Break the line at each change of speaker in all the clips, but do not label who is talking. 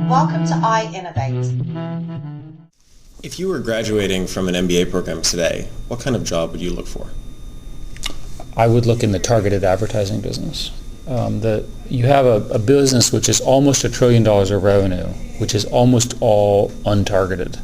Welcome to iinnovate.
If you were graduating from an MBA program today, what kind of job would you look for?
I would look in the targeted advertising business. You have a business which is almost $1 trillion of revenue, which is almost all untargeted.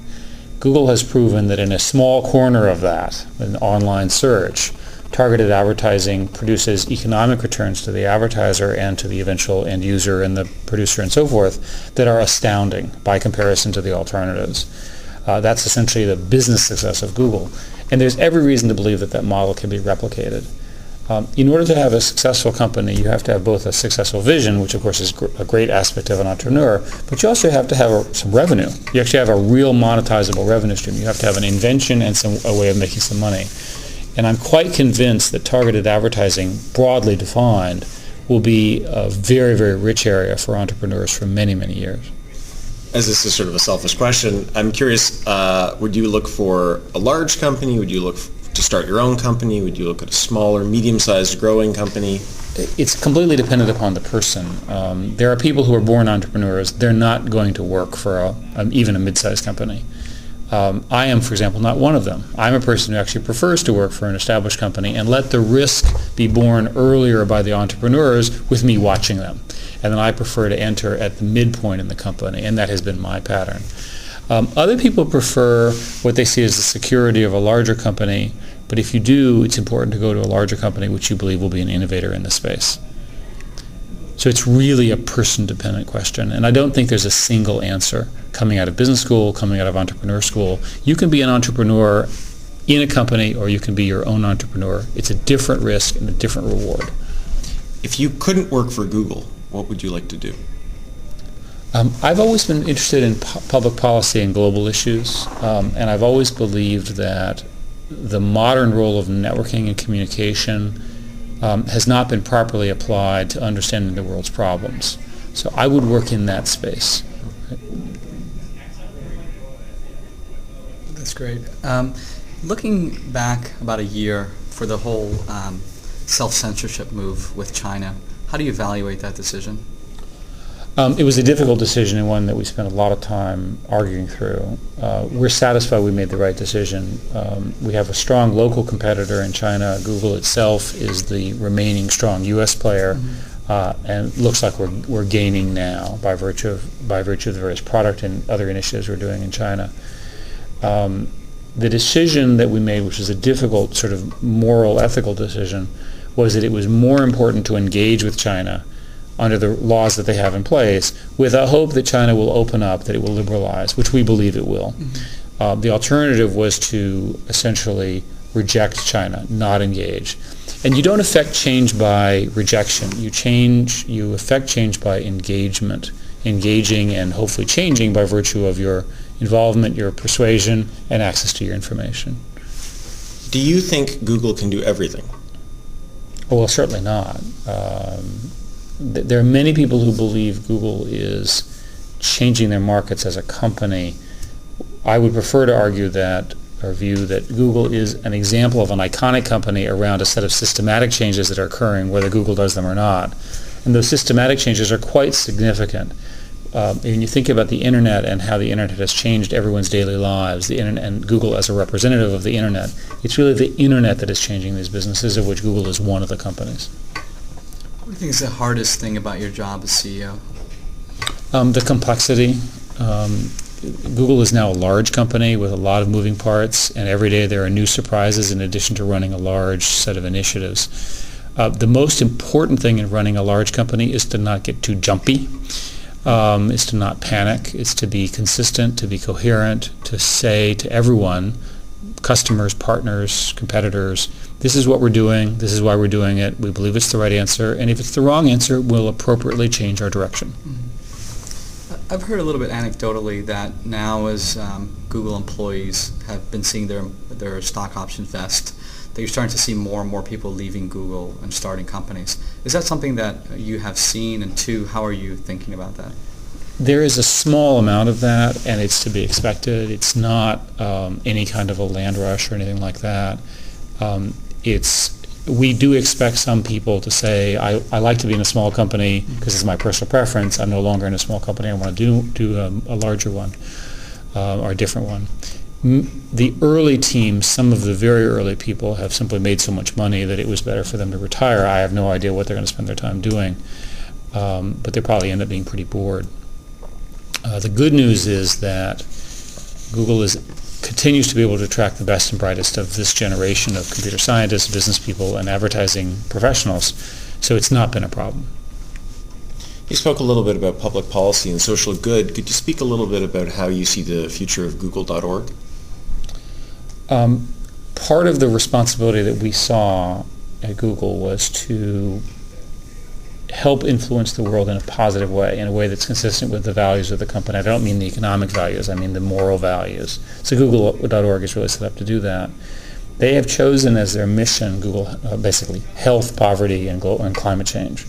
Google has proven that in a small corner of that, in online search, targeted advertising produces economic returns to the advertiser and to the eventual end user and the producer and so forth that are astounding by comparison to the alternatives. That's essentially the business success of Google. And there's every reason to believe that that model can be replicated. In order to have a successful company, you have to have both a successful vision, which of course is a great aspect of an entrepreneur, but you also have to have some revenue. You actually have a real monetizable revenue stream. You have to have an invention and a way of making some money. And I'm quite convinced that targeted advertising, broadly defined, will be a very, very rich area for entrepreneurs for many, many years.
As this is sort of a selfish question, I'm curious, would you look for a large company? Would you look to start your own company? Would you look at a smaller, medium-sized, growing company?
It's completely dependent upon the person. There are people who are born entrepreneurs. They're not going to work for even a mid-sized company. I am, for example, not one of them. I'm a person who actually prefers to work for an established company and let the risk be borne earlier by the entrepreneurs with me watching them. And then I prefer to enter at the midpoint in the company, and that has been my pattern. Other people prefer what they see as the security of a larger company, but if you do, it's important to go to a larger company which you believe will be an innovator in the space. So it's really a person-dependent question, and I don't think there's a single answer coming out of business school, coming out of entrepreneur school. You can be an entrepreneur in a company, or you can be your own entrepreneur. It's a different risk and a different reward.
If you couldn't work for Google, what would you like to do?
I've always been interested in public policy and global issues, and I've always believed that the modern role of networking and communication has not been properly applied to understanding the world's problems. So I would work in that space.
That's great. Looking back about a year for the whole self-censorship move with China, how do you evaluate that decision?
It was a difficult decision and one that we spent a lot of time arguing through. We're satisfied we made the right decision. We have a strong local competitor in China. Google itself is the remaining strong U.S. player, and it looks like we're gaining now by virtue of the various product and other initiatives we're doing in China. The decision that we made, which is a difficult sort of moral, ethical decision, was that it was more important to engage with China under the laws that they have in place, with a hope that China will open up, that it will liberalize, which we believe it will. The alternative was to essentially reject China, not engage. And you don't affect change by rejection. You affect change by engagement, engaging and hopefully changing by virtue of your involvement, your persuasion, and access to your information.
Do you think Google can do everything?
Well, certainly not. There are many people who believe Google is changing their markets as a company. I would prefer to argue that, or view that Google is an example of an iconic company around a set of systematic changes that are occurring, whether Google does them or not. And those systematic changes are quite significant. When you think about the Internet and how the Internet has changed everyone's daily lives, the Internet and Google as a representative of the Internet, it's really the Internet that is changing these businesses, of which Google is one of the companies.
What do you think is the hardest thing about your job as CEO?
The complexity. Google is now a large company with a lot of moving parts, and every day there are new surprises in addition to running a large set of initiatives. The most important thing in running a large company is to not get too jumpy, is to not panic, is to be consistent, to be coherent, to say to everyone, customers, partners, competitors, this is what we're doing, this is why we're doing it, we believe it's the right answer, and if it's the wrong answer, we'll appropriately change our direction.
I've heard a little bit anecdotally that now as Google employees have been seeing their stock options vest, that you're starting to see more and more people leaving Google and starting companies. Is that something that you have seen, and two, how are you thinking about that?
There is a small amount of that, and it's to be expected. It's not any kind of a land rush or anything like that. It's we do expect some people to say, I like to be in a small company because it's my personal preference. I'm no longer in a small company. I want to do a larger one or a different one. The early teams, some of the very early people have simply made so much money that it was better for them to retire. I have no idea what they're going to spend their time doing, but they probably end up being pretty bored. The good news is that Google continues to be able to attract the best and brightest of this generation of computer scientists, business people, and advertising professionals, so it's not been a problem.
You spoke a little bit about public policy and social good. Could you speak a little bit about how you see the future of Google.org?
Part of the responsibility that we saw at Google was to help influence the world in a positive way, in a way that's consistent with the values of the company. I don't mean the economic values, I mean the moral values. So Google.org is really set up to do that. They have chosen as their mission, Google, basically health, poverty, and climate change,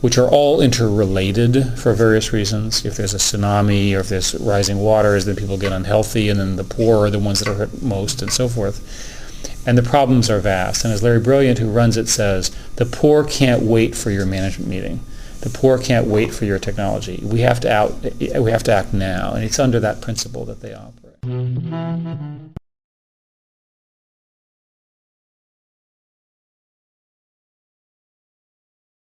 which are all interrelated for various reasons. If there's a tsunami or if there's rising waters, then people get unhealthy, and then the poor are the ones that are hurt most, and so forth. And the problems are vast. And as Larry Brilliant, who runs it, says, the poor can't wait for your management meeting. The poor can't wait for your technology. We have to act now, and it's under that principle that they operate.